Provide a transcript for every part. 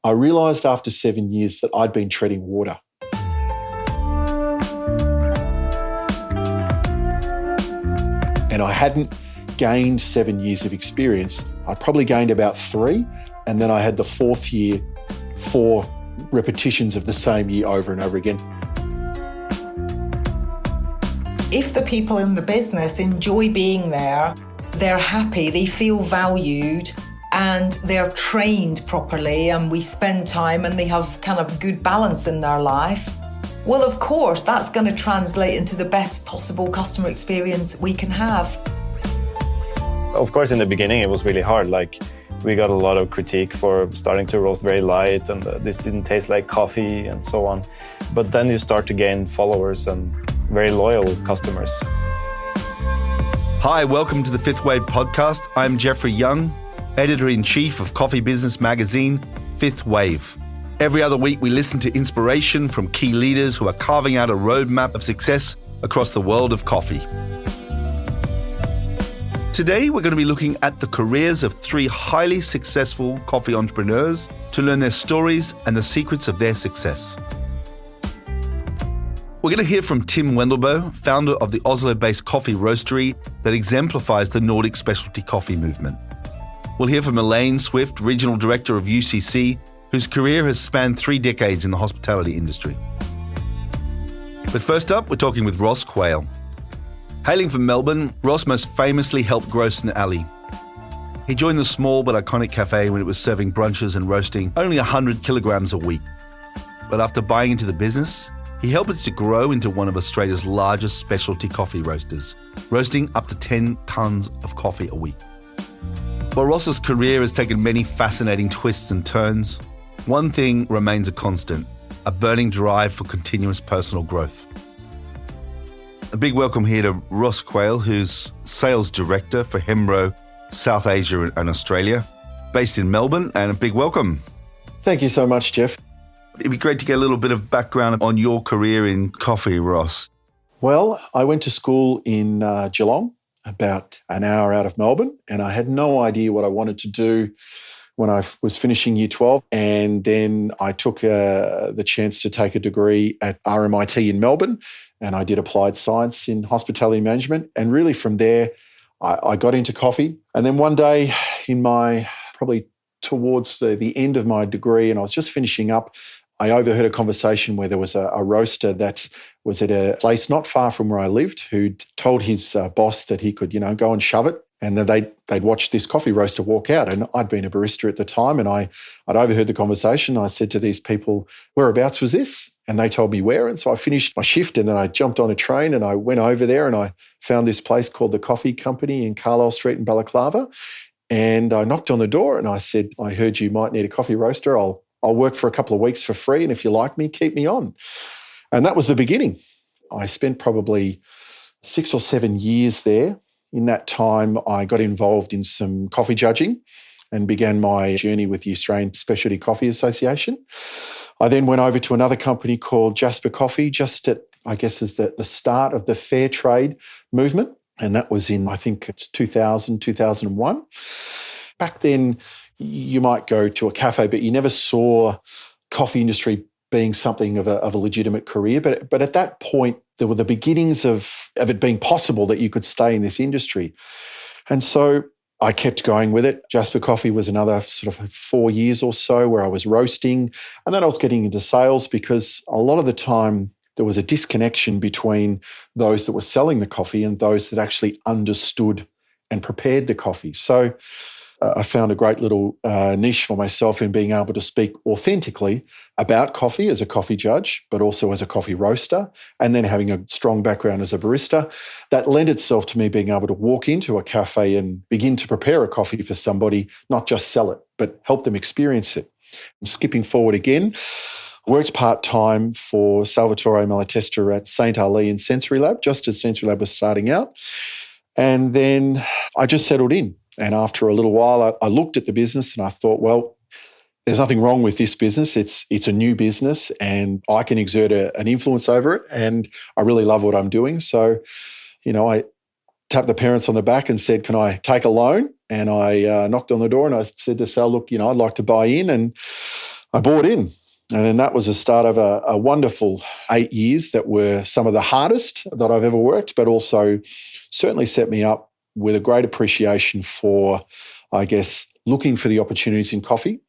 I realised after 7 years that I'd been treading water. And I hadn't gained 7 years of experience. I probably gained about 3, and then I had the 4th year, 4 repetitions of the same year over and over again. If the people in the business enjoy being there, they're happy, they feel valued, and they're trained properly, and we spend time and they have kind of good balance in their life, well, of course, that's going to translate into the best possible customer experience we can have. Of course, in the beginning, it was really hard. Like, we got a lot of critique for starting to roast very light, and this didn't taste like coffee and so on. But then you start to gain followers and very loyal customers. Hi, welcome to the 5THWAVE podcast. I'm Jeffrey Young, Editor-in-Chief of coffee business magazine, 5THWAVE. Every other week, we listen to inspiration from key leaders who are carving out a roadmap of success across the world of coffee. Today, we're going to be looking at the careers of 3 highly successful coffee entrepreneurs to learn their stories and the secrets of their success. We're going to hear from Tim Wendelboe, founder of the Oslo-based coffee roastery that exemplifies the Nordic specialty coffee movement. We'll hear from Elaine Swift, Regional Director of UCC, whose career has spanned 3 decades in the hospitality industry. But first up, we're talking with Ross Quail. Hailing from Melbourne, Ross most famously helped Grocery Alley. He joined the small but iconic cafe when it was serving brunches and roasting only 100 kilograms a week. But after buying into the business, he helped it to grow into one of Australia's largest specialty coffee roasters, roasting up to 10 tonnes of coffee a week. While Ross's career has taken many fascinating twists and turns, one thing remains a constant: a burning drive for continuous personal growth. A big welcome here to Ross Quail, who's Sales Director for Hemro, South Asia and Australia, based in Melbourne, and a big welcome. Thank you so much, Jeff. It'd be great to get a little bit of background on your career in coffee, Ross. Well, I went to school in Geelong, about an hour out of Melbourne, and I had no idea what I wanted to do when I was finishing Year 12. And then I took the chance to take a degree at RMIT in Melbourne, and I did applied science in hospitality management. And really from there, I got into coffee. And then one day in probably towards the end of my degree, and I was just finishing up, I overheard a conversation where there was a roaster that was at a place not far from where I lived who'd told his boss that he could, go and shove it. And then they'd watched this coffee roaster walk out. And I'd been a barista at the time, and I'd overheard the conversation. I said to these people, whereabouts was this? And they told me where. And so I finished my shift, and then I jumped on a train and I went over there, and I found this place called The Coffee Company in Carlisle Street in Balaclava. And I knocked on the door and I said, I heard you might need a coffee roaster. I'll work for a couple of weeks for free, and if you like me, keep me on. And that was the beginning. I spent probably 6 or 7 years there. In that time, I got involved in some coffee judging and began my journey with the Australian Specialty Coffee Association. I then went over to another company called Jasper Coffee, just at, I guess, as the start of the fair trade movement. And that was in, I think, it's 2000, 2001. Back then, you might go to a cafe, but you never saw coffee industry being something of a legitimate career. But at that point, there were the beginnings of it being possible that you could stay in this industry. And so I kept going with it. Jasper Coffee was another sort of 4 years or so where I was roasting. And then I was getting into sales, because a lot of the time there was a disconnection between those that were selling the coffee and those that actually understood and prepared the coffee. So I found a great little niche for myself in being able to speak authentically about coffee as a coffee judge, but also as a coffee roaster, and then having a strong background as a barista. That lent itself to me being able to walk into a cafe and begin to prepare a coffee for somebody, not just sell it, but help them experience it. I'm skipping forward again. Worked part-time for Salvatore Malatesta at St. Ali in Sensory Lab, just as Sensory Lab was starting out. And then I just settled in. And after a little while, I looked at the business and I thought, well, there's nothing wrong with this business. It's a new business and I can exert an influence over it. And I really love what I'm doing. So, I tapped the parents on the back and said, can I take a loan? And I knocked on the door and I said to Sal, look, I'd like to buy in. And I bought in. And then that was the start of a wonderful 8 years that were some of the hardest that I've ever worked, but also certainly set me up with a great appreciation for, I guess, looking for the opportunities in coffee.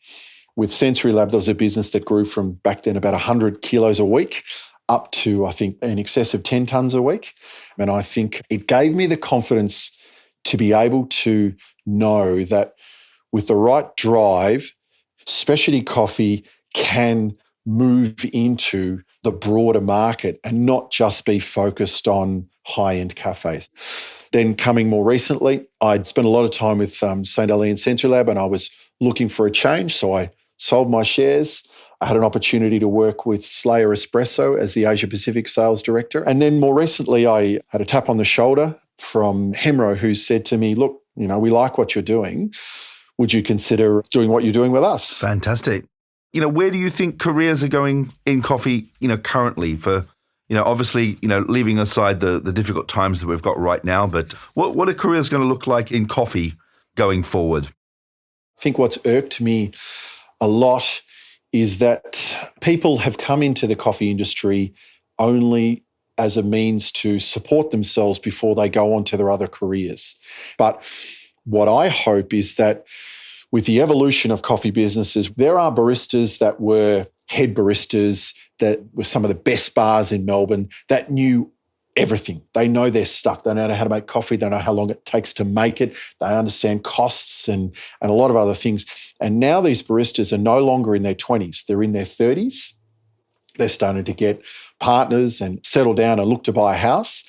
With Sensory Lab, there was a business that grew from back then about 100 kilos a week up to, I think, in excess of 10 tons a week. And I think it gave me the confidence to be able to know that with the right drive, specialty coffee can move into the broader market and not just be focused on high-end cafes. Then coming more recently, I'd spent a lot of time with St. Elaine Sensory Lab, and I was looking for a change, so I sold my shares. I had an opportunity to work with Slayer Espresso as the Asia Pacific sales director. And then more recently, I had a tap on the shoulder from Hemro, who said to me, look, we like what you're doing. Would you consider doing what you're doing with us? Fantastic. Where do you think careers are going in coffee, currently for, obviously, leaving aside the difficult times that we've got right now, but what are careers going to look like in coffee going forward? I think what's irked me a lot is that people have come into the coffee industry only as a means to support themselves before they go on to their other careers. But what I hope is that with the evolution of coffee businesses, there are baristas that were head baristas that were some of the best bars in Melbourne that knew everything. They know their stuff. They know how to make coffee. They know how long it takes to make it. They understand costs and a lot of other things. And now these baristas are no longer in their 20s. They're in their 30s. They're starting to get partners and settle down and look to buy a house.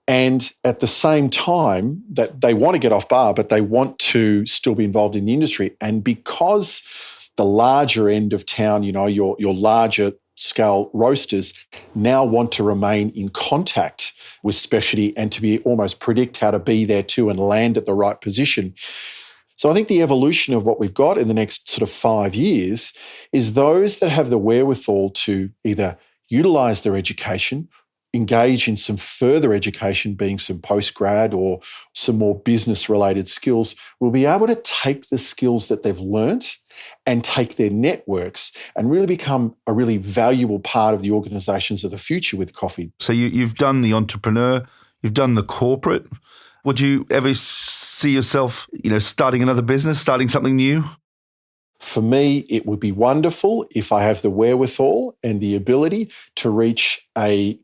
And at the same time that they want to get off bar, but they want to still be involved in the industry. And because the larger end of town, your larger scale roasters now want to remain in contact with specialty and to be almost predict how to be there too and land at the right position. So I think the evolution of what we've got in the next sort of 5 years is those that have the wherewithal to either utilize their education, engage in some further education, being some postgrad or some more business-related skills, will be able to take the skills that they've learnt and take their networks and really become a really valuable part of the organisations of the future with coffee. So you've done the entrepreneur, you've done the corporate. Would you ever see yourself, starting another business, starting something new? For me, it would be wonderful if I have the wherewithal and the ability to reach a,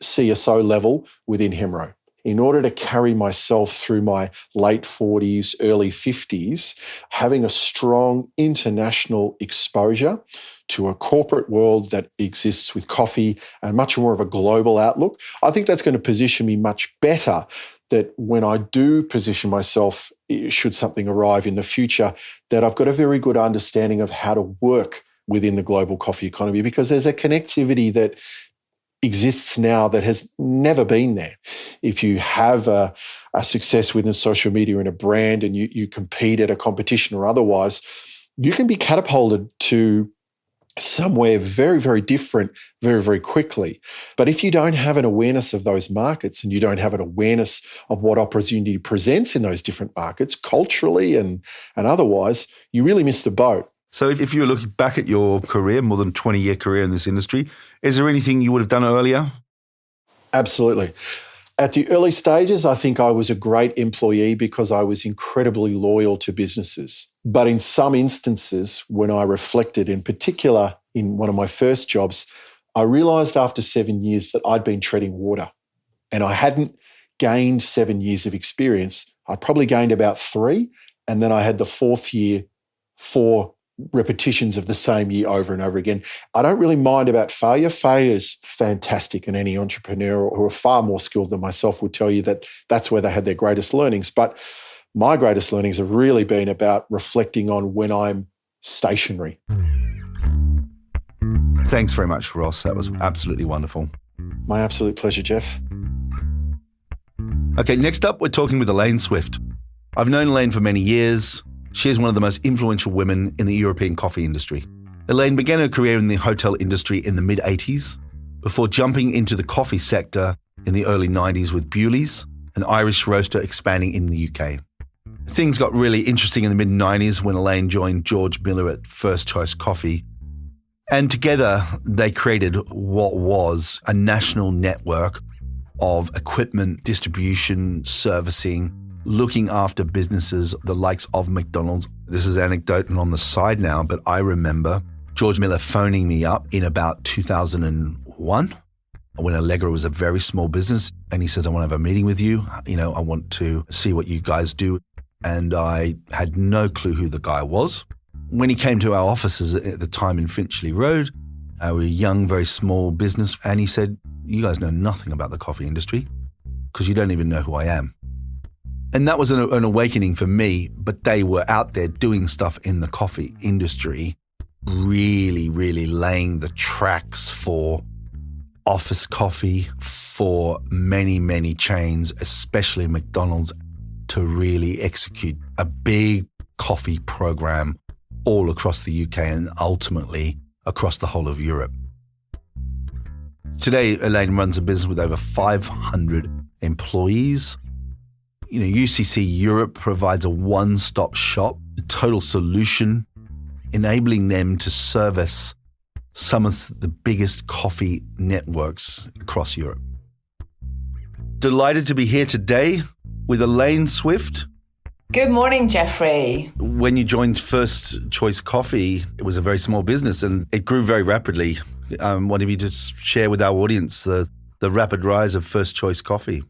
CSO level within Hemro. In order to carry myself through my late 40s, early 50s, having a strong international exposure to a corporate world that exists with coffee and much more of a global outlook, I think that's going to position me much better that when I do position myself, should something arrive in the future, that I've got a very good understanding of how to work within the global coffee economy, because there's a connectivity that exists now that has never been there. If you have a success within social media and a brand and you compete at a competition or otherwise, you can be catapulted to somewhere very, very different very, very quickly. But if you don't have an awareness of those markets and you don't have an awareness of what opportunity presents in those different markets, culturally and otherwise, you really miss the boat. So if you were looking back at your career, more than 20-year career in this industry, is there anything you would have done earlier? Absolutely. At the early stages, I think I was a great employee because I was incredibly loyal to businesses. But in some instances, when I reflected, in particular in one of my first jobs, I realised after 7 years that I'd been treading water and I hadn't gained 7 years of experience. I'd probably gained about 3, and then I had the fourth year 4 repetitions of the same year over and over again. I don't really mind about failure. Failure is fantastic, and any entrepreneur who are far more skilled than myself would tell you that that's where they had their greatest learnings. But my greatest learnings have really been about reflecting on when I'm stationary. Thanks very much, Ross. That was absolutely wonderful. My absolute pleasure, Jeff. Okay, next up, we're talking with Elaine Swift. I've known Elaine for many years. She is one of the most influential women in the European coffee industry. Elaine began her career in the hotel industry in the mid-80s before jumping into the coffee sector in the early 90s with Bewley's, an Irish roaster expanding in the UK. Things got really interesting in the mid-90s when Elaine joined George Miller at First Choice Coffee, And together they created what was a national network of equipment, distribution, servicing, looking after businesses, the likes of McDonald's. This is anecdotal on the side now, but I remember George Miller phoning me up in about 2001 when Allegra was a very small business. And he said, I want to have a meeting with you. I want to see what you guys do. And I had no clue who the guy was. When he came to our offices at the time in Finchley Road, we were a young, very small business. And he said, you guys know nothing about the coffee industry because you don't even know who I am. And that was an awakening for me, but they were out there doing stuff in the coffee industry, really, really laying the tracks for office coffee, for many, many chains, especially McDonald's, to really execute a big coffee program all across the UK and ultimately across the whole of Europe. Today, Elaine runs a business with over 500 employees. UCC Europe provides a one-stop shop, a total solution, enabling them to service some of the biggest coffee networks across Europe. Delighted to be here today with Elaine Swift. Good morning, Jeffrey. When you joined First Choice Coffee, it was a very small business and it grew very rapidly. What have you to share with our audience, the rapid rise of First Choice Coffee?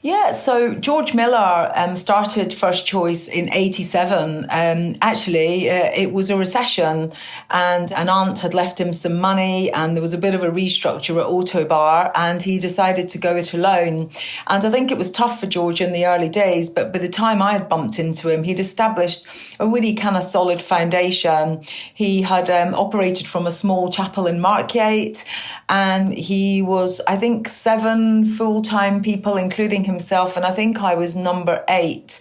Yeah, so George Miller started First Choice in 87. Actually, it was a recession and an aunt had left him some money and there was a bit of a restructure at Autobar and he decided to go it alone. And I think it was tough for George in the early days, but by the time I had bumped into him, he'd established a really kind of solid foundation. He had operated from a small chapel in Markyate and he was, I think, 7 full-time people, including himself, and I think I was number 8.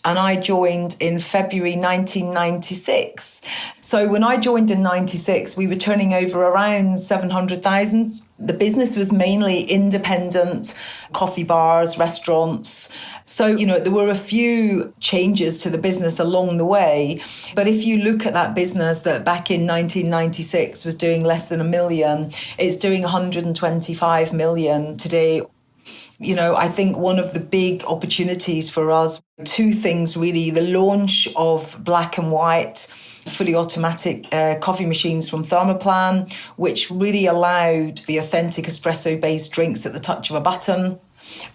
And I joined in February 1996. So when I joined in 96, we were turning over around 700,000. The business was mainly independent coffee bars, restaurants. So, there were a few changes to the business along the way. But if you look at that business that back in 1996 was doing less than $1 million, it's doing 125 million today. I think one of the big opportunities for us, 2 things really, the launch of black and white, fully automatic coffee machines from Thermoplan, which really allowed the authentic espresso-based drinks at the touch of a button.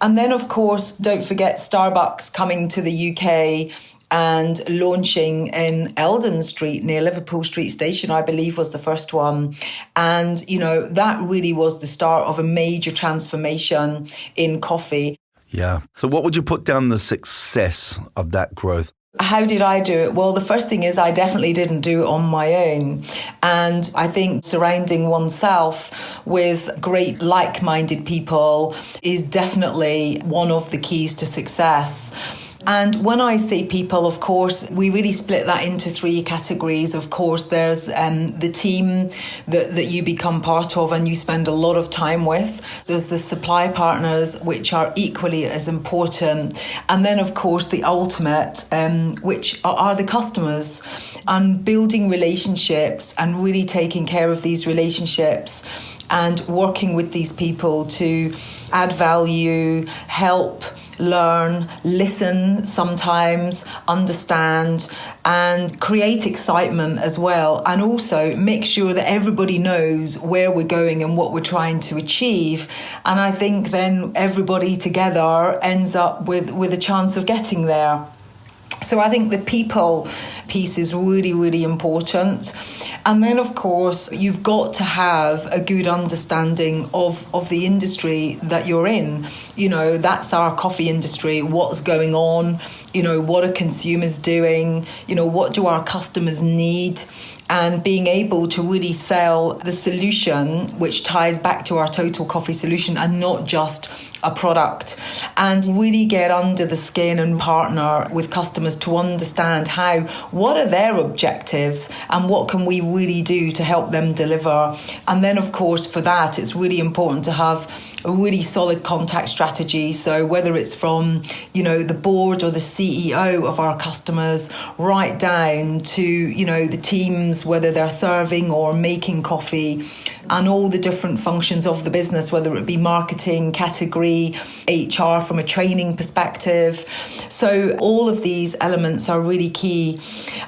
And then, of course, don't forget Starbucks coming to the UK and launching in Eldon Street near Liverpool Street Station, I believe was the first one. And, that really was the start of a major transformation in coffee. Yeah. So what would you put down the success of that growth? How did I do it? Well, the first thing is I definitely didn't do it on my own. And I think surrounding oneself with great like-minded people is definitely one of the keys to success. And when I say people, of course, we really split that into 3 categories. Of course, there's the team that you become part of and you spend a lot of time with. There's the supply partners, which are equally as important. And then, of course, the ultimate, which are the customers. And building relationships and really taking care of these relationships and working with these people to add value, help, learn, listen sometimes, understand, and create excitement as well. And also make sure that everybody knows where we're going and what we're trying to achieve. And I think then everybody together ends up with a chance of getting there. So I think the people piece is really, really important. And then, of course, you've got to have a good understanding of the industry that you're in. That's our coffee industry. What's going on? What are consumers doing? What do our customers need? And being able to really sell the solution, which ties back to our total coffee solution and not just a product, and really get under the skin and partner with customers to understand what are their objectives and what can we really do to help them deliver. And then, of course, for that, it's really important to have a really solid contact strategy. So whether it's from, the board or the CEO of our customers, right down to, the teams business, whether they're serving or making coffee, and all the different functions of the business, whether it be marketing, category, HR from a training perspective. So all of these elements are really key.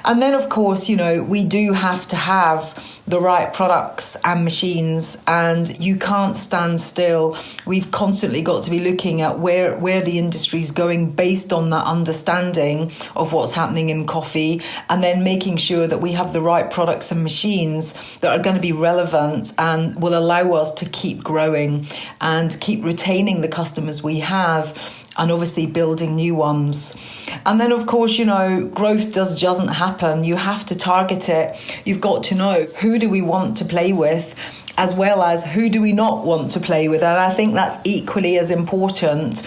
And then, of course, we do have to have the right products and machines, and you can't stand still. We've constantly got to be looking at where the industry is going based on that understanding of what's happening in coffee, and then making sure that we have the right products and machines that are going to be relevant and will allow us to keep growing and keep retaining the customers we have, and obviously building new ones. And then, of course, growth doesn't happen. You have to target it. You've got to know, who do we want to play with, as well as who do we not want to play with. And I think that's equally as important.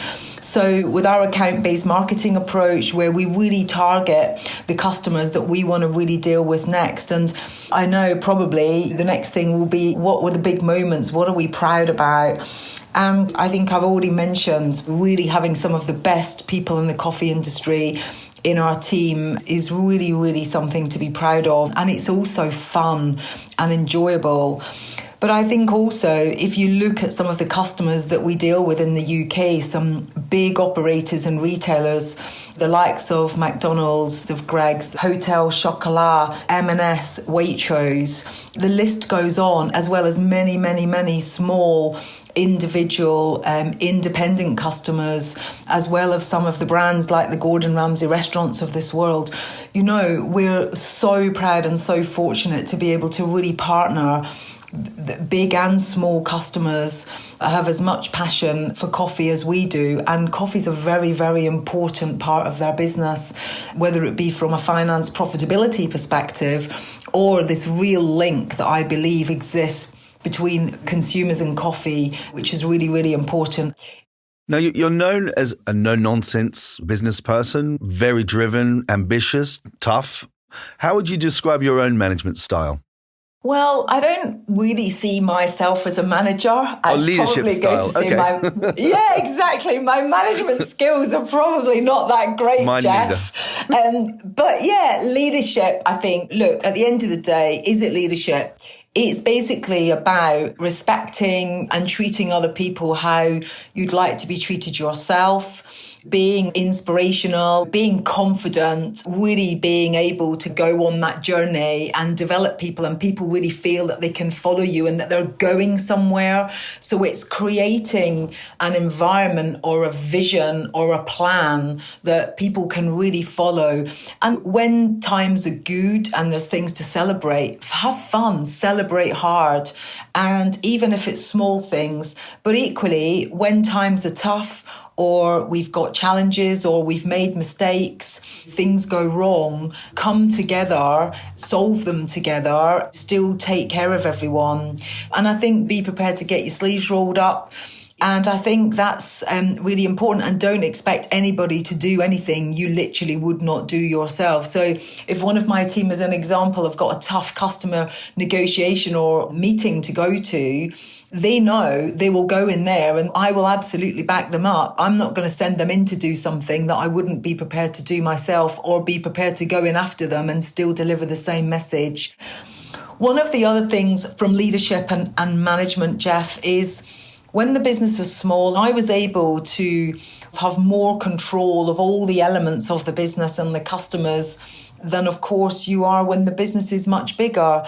So with our account-based marketing approach, where we really target the customers that we want to really deal with next. And I know probably the next thing will be, what were the big moments? What are we proud about? And I think I've already mentioned really having some of the best people in the coffee industry in our team is really, really something to be proud of. And it's also fun and enjoyable. But I think also, if you look at some of the customers that we deal with in the UK, some big operators and retailers, the likes of McDonald's, of Greggs, Hotel Chocolat, M&S, Waitrose, the list goes on, as well as many, many, many small individual independent customers, as well as some of the brands like the Gordon Ramsay restaurants of this world. We're so proud and so fortunate to be able to really partner. The big and small customers have as much passion for coffee as we do, and coffee is a very, very important part of their business, whether it be from a finance profitability perspective or this real link that I believe exists between consumers and coffee, which is really, really important. Now, you're known as a no-nonsense business person, very driven, ambitious, tough. How would you describe your own management style? Well, I don't really see myself as a manager. I'd leadership probably style. Go to say yeah, exactly. My management skills are probably not that great, Mine Jeff. But yeah, leadership, I think, look, at the end of the day, is it leadership? It's basically about respecting and treating other people how you'd like to be treated yourself, being inspirational, being confident, really being able to go on that journey and develop people, and people really feel that they can follow you and that they're going somewhere. So it's creating an environment or a vision or a plan that people can really follow. And when times are good and there's things to celebrate, have fun, celebrate hard. And even if it's small things, but equally when times are tough, or we've got challenges, or we've made mistakes, things go wrong, come together, solve them together, still take care of everyone. And I think be prepared to get your sleeves rolled up. And I think that's really important. And don't expect anybody to do anything you literally would not do yourself. So if one of my team, as an example, have got a tough customer negotiation or meeting to go to, they know they will go in there and I will absolutely back them up. I'm not going to send them in to do something that I wouldn't be prepared to do myself, or be prepared to go in after them and still deliver the same message. One of the other things from leadership and management, Jeff, is when the business was small, I was able to have more control of all the elements of the business and the customers than, of course, you are when the business is much bigger.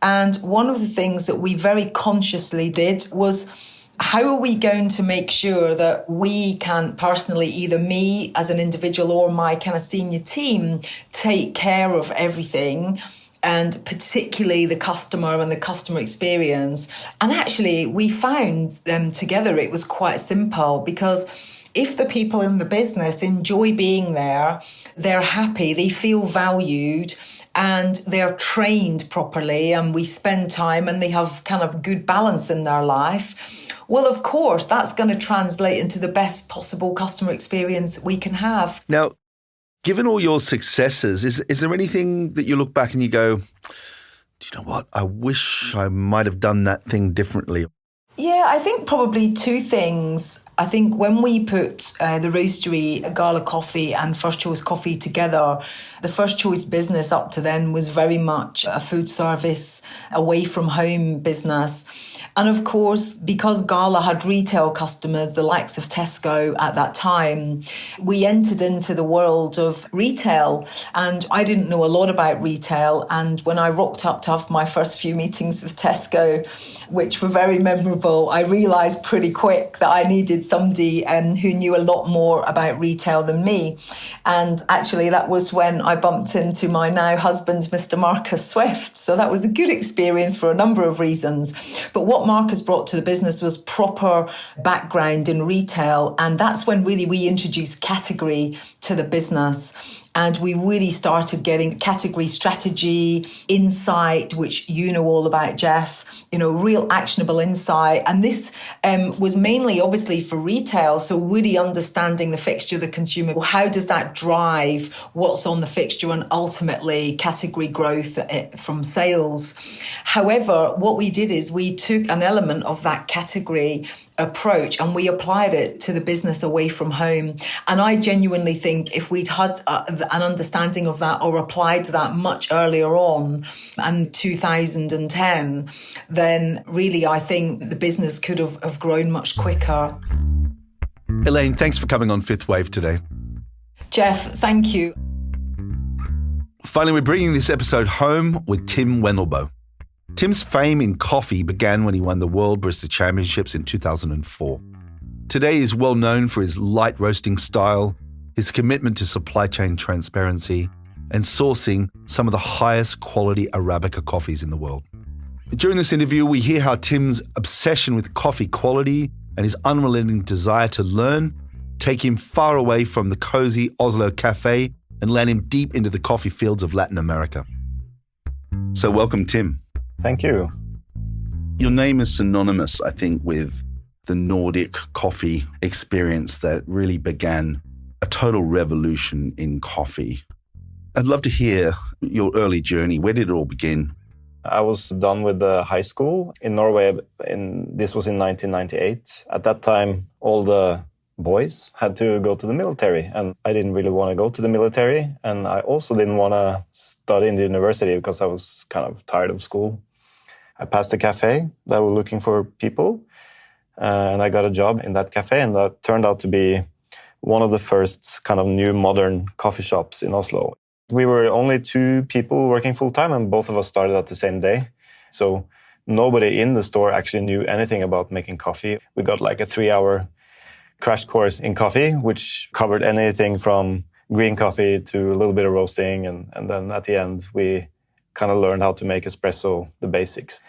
And one of the things that we very consciously did was, how are we going to make sure that we can personally, either me as an individual or my kind of senior team, take care of everything, and particularly the customer and the customer experience. And actually, we found them together, it was quite simple, because if the people in the business enjoy being there, they're happy, they feel valued, and they're trained properly, and we spend time and they have kind of good balance in their life, well, of course, that's going to translate into the best possible customer experience we can have. Now, given all your successes, is there anything that you look back and you go, do you know what? I wish I might have done that thing differently? Yeah, I think probably two things. I think when we put the roastery, Gala Coffee and First Choice Coffee together, the First Choice business up to then was very much a food service, away from home business. And of course, because Gala had retail customers, the likes of Tesco at that time, we entered into the world of retail. And I didn't know a lot about retail. And when I rocked up to have my first few meetings with Tesco, which were very memorable, I realised pretty quick that I needed somebody who knew a lot more about retail than me. And actually, that was when I bumped into my now husband, Mr. Marcus Swift. So that was a good experience for a number of reasons. But what Marcus brought to the business was proper background in retail. And that's when really we introduced category to the business. And we really started getting category strategy, insight, which you know all about, Jeff, real actionable insight. And this was mainly obviously for retail. So really understanding the fixture, the consumer. Well, how does that drive what's on the fixture and ultimately category growth from sales? However, what we did is we took an element of that category approach and we applied it to the business away from home. And I genuinely think if we'd had an understanding of that or applied that much earlier on in 2010, then really I think the business could have grown much quicker. Elaine, thanks for coming on 5th Wave today. Jeff, thank you. Finally, we're bringing this episode home with Tim Wendelboe. Tim's fame in coffee began when he won the World Barista Championships in 2004. Today he's well known for his light roasting style, his commitment to supply chain transparency, and sourcing some of the highest quality Arabica coffees in the world. During this interview, we hear how Tim's obsession with coffee quality and his unrelenting desire to learn take him far away from the cozy Oslo cafe and land him deep into the coffee fields of Latin America. So welcome, Tim. Thank you. Your name is synonymous, I think, with the Nordic coffee experience that really began a total revolution in coffee. I'd love to hear your early journey. Where did it all begin? I was done with the high school in Norway. This was in 1998. At that time, all the boys had to go to the military, and I didn't really want to go to the military. And I also didn't want to study in the university because I was kind of tired of school. I passed a cafe that were looking for people, and I got a job in that cafe, and that turned out to be one of the first kind of new modern coffee shops in Oslo. We were only 2 people working full-time, and both of us started at the same day. So nobody in the store actually knew anything about making coffee. We got like a 3-hour crash course in coffee, which covered anything from green coffee to a little bit of roasting. And then at the end, we kind of learned how to make espresso, the basics.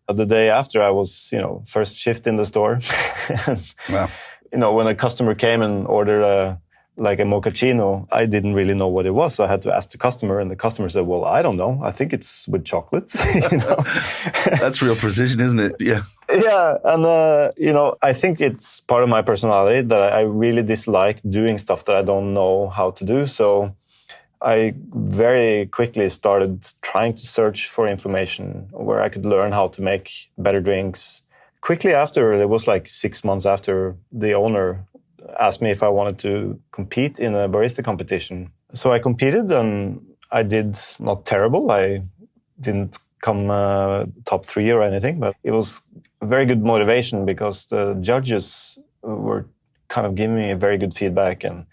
The day after, I was, first shift in the store. Wow. When a customer came and ordered a mochaccino, I didn't really know what it was. So I had to ask the customer, and the customer said, well, I don't know. I think it's with chocolate. That's real precision, isn't it? Yeah. Yeah. And, I think it's part of my personality that I really dislike doing stuff that I don't know how to do. So I very quickly started trying to search for information where I could learn how to make better drinks. Quickly after, it was like 6 months after, the owner asked me if I wanted to compete in a barista competition. So I competed, and I did not terrible. I didn't come top 3 or anything, but it was a very good motivation because the judges were kind of giving me a very good feedback. And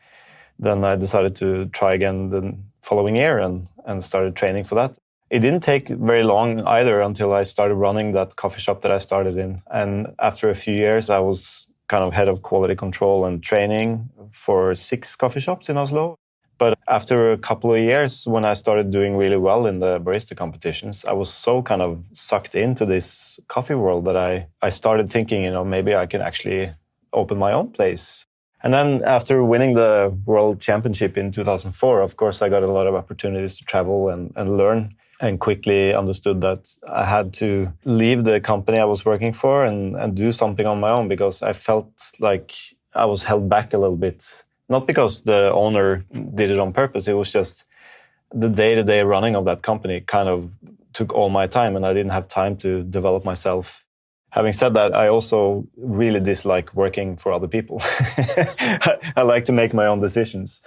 then I decided to try again the following year and started training for that. It didn't take very long either until I started running that coffee shop that I started in. And after a few years, I was kind of head of quality control and training for 6 coffee shops in Oslo. But after a couple of years, when I started doing really well in the barista competitions, I was so kind of sucked into this coffee world that I started thinking, maybe I can actually open my own place. And then after winning the World Championship in 2004, of course, I got a lot of opportunities to travel and learn, and quickly understood that I had to leave the company I was working for and do something on my own, because I felt like I was held back a little bit. Not because the owner did it on purpose, it was just the day-to-day running of that company kind of took all my time, and I didn't have time to develop myself. Having said that, I also really dislike working for other people. I like to make my own decisions.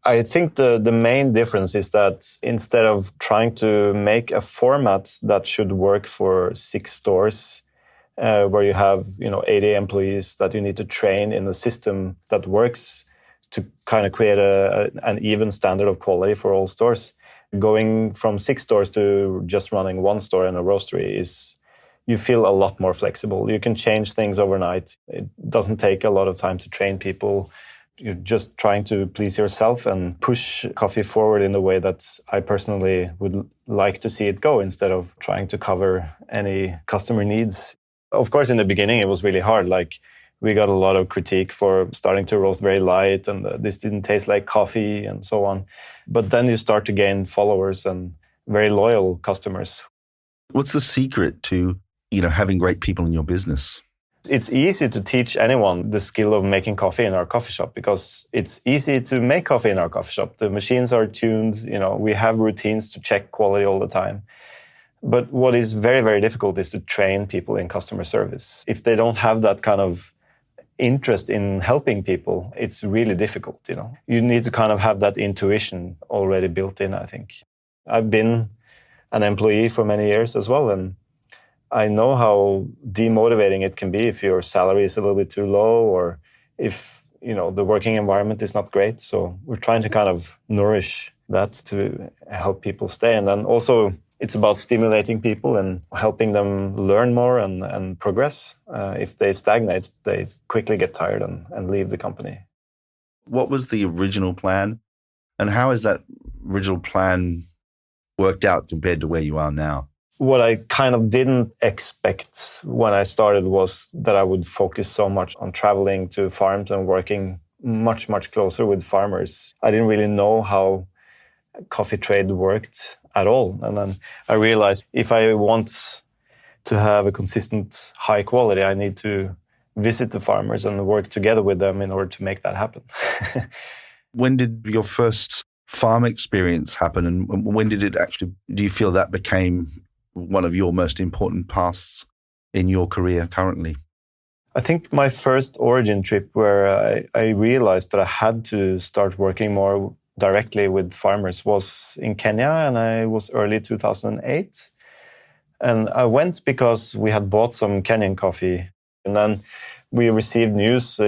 I think the main difference is that instead of trying to make a format that should work for 6 stores, where you have 80 employees that you need to train in a system that works to kind of create an even standard of quality for all stores, going from 6 stores to just running 1 store in a roastery you feel a lot more flexible. You can change things overnight. It doesn't take a lot of time to train people. You're just trying to please yourself and push coffee forward in a way that I personally would like to see it go, instead of trying to cover any customer needs. Of course, in the beginning, it was really hard. Like, we got a lot of critique for starting to roast very light, and this didn't taste like coffee and so on. But then you start to gain followers and very loyal customers. What's the secret to, having great people in your business? It's easy to teach anyone the skill of making coffee in our coffee shop, because it's easy to make coffee in our coffee shop. The machines are tuned, we have routines to check quality all the time. But what is very, very difficult is to train people in customer service. If they don't have that kind of interest in helping people, it's really difficult, You need to kind of have that intuition already built in, I think. I've been an employee for many years as well, and I know how demotivating it can be if your salary is a little bit too low, or if, the working environment is not great. So we're trying to kind of nourish that to help people stay. And then also it's about stimulating people and helping them learn more and progress. If they stagnate, they quickly get tired and leave the company. What was the original plan, and how has that original plan worked out compared to where you are now? What I kind of didn't expect when I started was that I would focus so much on traveling to farms and working much, much closer with farmers. I didn't really know how coffee trade worked at all. And then I realized if I want to have a consistent high quality, I need to visit the farmers and work together with them in order to make that happen. When did your first farm experience happen, and when did it actually, do you feel that became one of your most important paths in your career currently? I think my first origin trip, where I realized that I had to start working more directly with farmers, was in Kenya, and I was early 2008. And I went because we had bought some Kenyan coffee, and then we received news,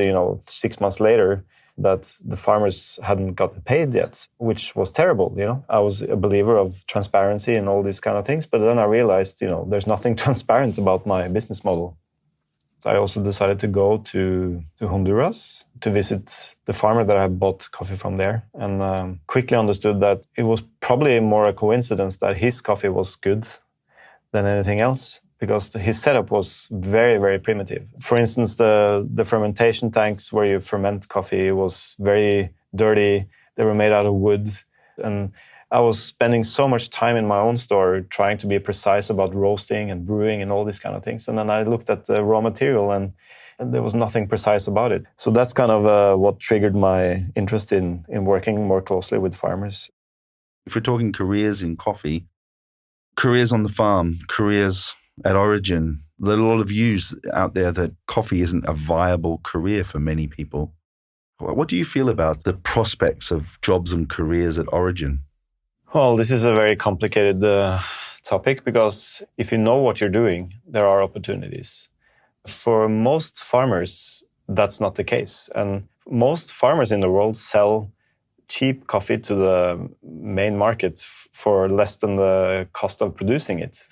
6 months later, that the farmers hadn't gotten paid yet, which was terrible, I was a believer of transparency and all these kind of things, but then I realized, there's nothing transparent about my business model. I also decided to go to Honduras to visit the farmer that I had bought coffee from there, and quickly understood that it was probably more a coincidence that his coffee was good than anything else, because his setup was very, very primitive. For instance, the fermentation tanks where you ferment coffee was very dirty. They were made out of wood. And I was spending so much time in my own store trying to be precise about roasting and brewing and all these kind of things. And then I looked at the raw material and there was nothing precise about it. So that's kind of what triggered my interest in working more closely with farmers. If we're talking careers in coffee, careers on the farm, careers at origin, there are a lot of views out there that coffee isn't a viable career for many people. What do you feel about the prospects of jobs and careers at origin? Well, this is a very complicated topic, because if you know what you're doing, there are opportunities. For most farmers, that's not the case. And most farmers in the world sell cheap coffee to the main market for less than the cost of producing it.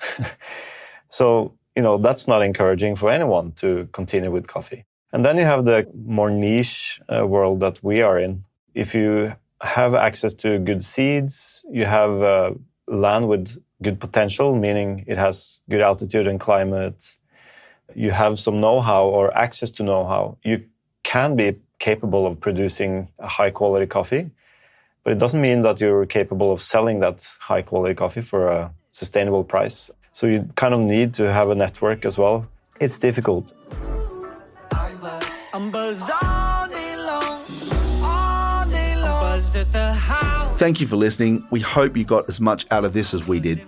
So, that's not encouraging for anyone to continue with coffee. And then you have the more niche world that we are in. If you have access to good seeds, you have land with good potential, meaning it has good altitude and climate, you have some know-how or access to know-how, you can be capable of producing a high-quality coffee, but it doesn't mean that you're capable of selling that high-quality coffee for a sustainable price. So you kind of need to have a network as well. It's difficult. I'm buzzed all day long, buzzed at the house. Thank you for listening. We hope you got as much out of this as we did.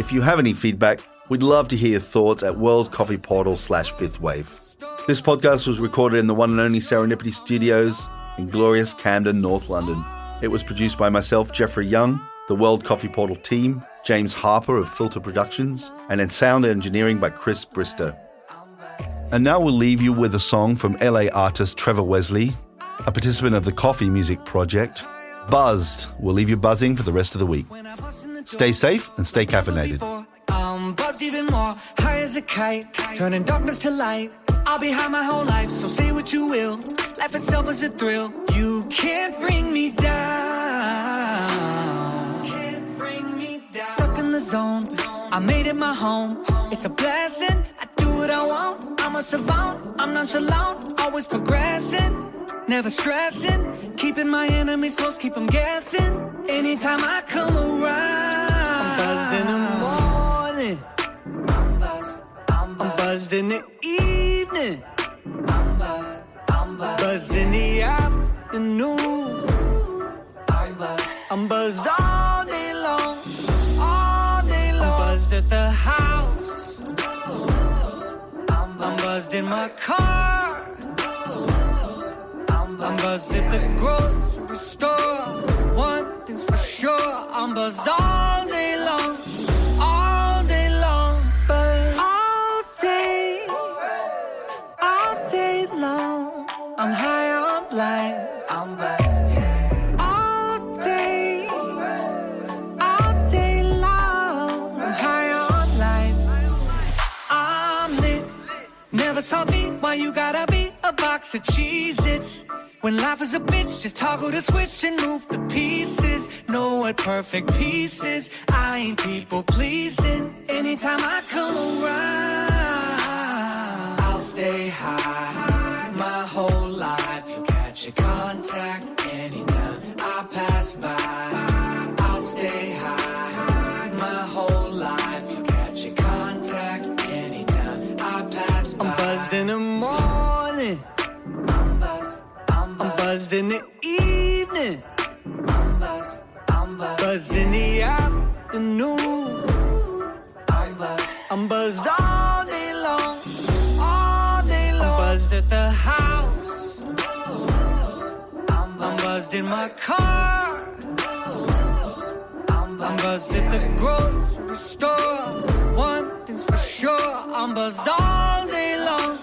If you have any feedback, We'd love to hear your thoughts at World Coffee Portal /5THWAVE. This podcast was recorded in the one and only Serendipity Studios in glorious Camden, North London. It was produced by myself, Jeffrey Young, the World Coffee Portal team, James Harper of Filter Productions, and in sound engineering by Chris Bristow. And now we'll leave you with a song from LA artist Trevor Wesley, a participant of the Coffee Music Project. Buzzed will leave you buzzing for the rest of the week. Stay safe and stay caffeinated. I'm buzzed even more, high as a kite, turning darkness to light. I'll be high my whole life, so say what you will. Life itself is a thrill. You can't bring me down. Can't bring me down. Stuck in the zone, I made it my home. It's a blessing, I do what I want. I'm a savant, I'm nonchalant, always progressing. Never stressing, keeping my enemies close, keep them guessing. Anytime I come around, I'm buzzed in the morning, I'm buzzed in the evening, I'm buzzed in the afternoon, I'm buzzed all day long, all day long. I'm buzzed at the house, I'm buzzed in my car, I'm buzzed at the grocery store. One thing's for sure, I'm buzzed all day long, all day long. But all day long, I'm high on life, I'm buzzed. All day long, I'm high on life. I'm lit, never salty, why you gotta be a box of Cheez-Its? When life is a bitch, just toggle the switch and move the pieces. Know what perfect pieces, I ain't people pleasing. Anytime I come around, I'll stay high my whole life. You catch a contact anytime I pass by. I'll stay high my whole life. You catch a contact anytime I pass by. I'm buzzed in the morning, I'm buzzed in the evening, I'm buzzed in the afternoon, I'm buzzed all day long, all day long. I'm buzzed at the house, I'm buzzed in my car, I'm buzzed at the grocery store. One thing's for sure, I'm buzzed all day long,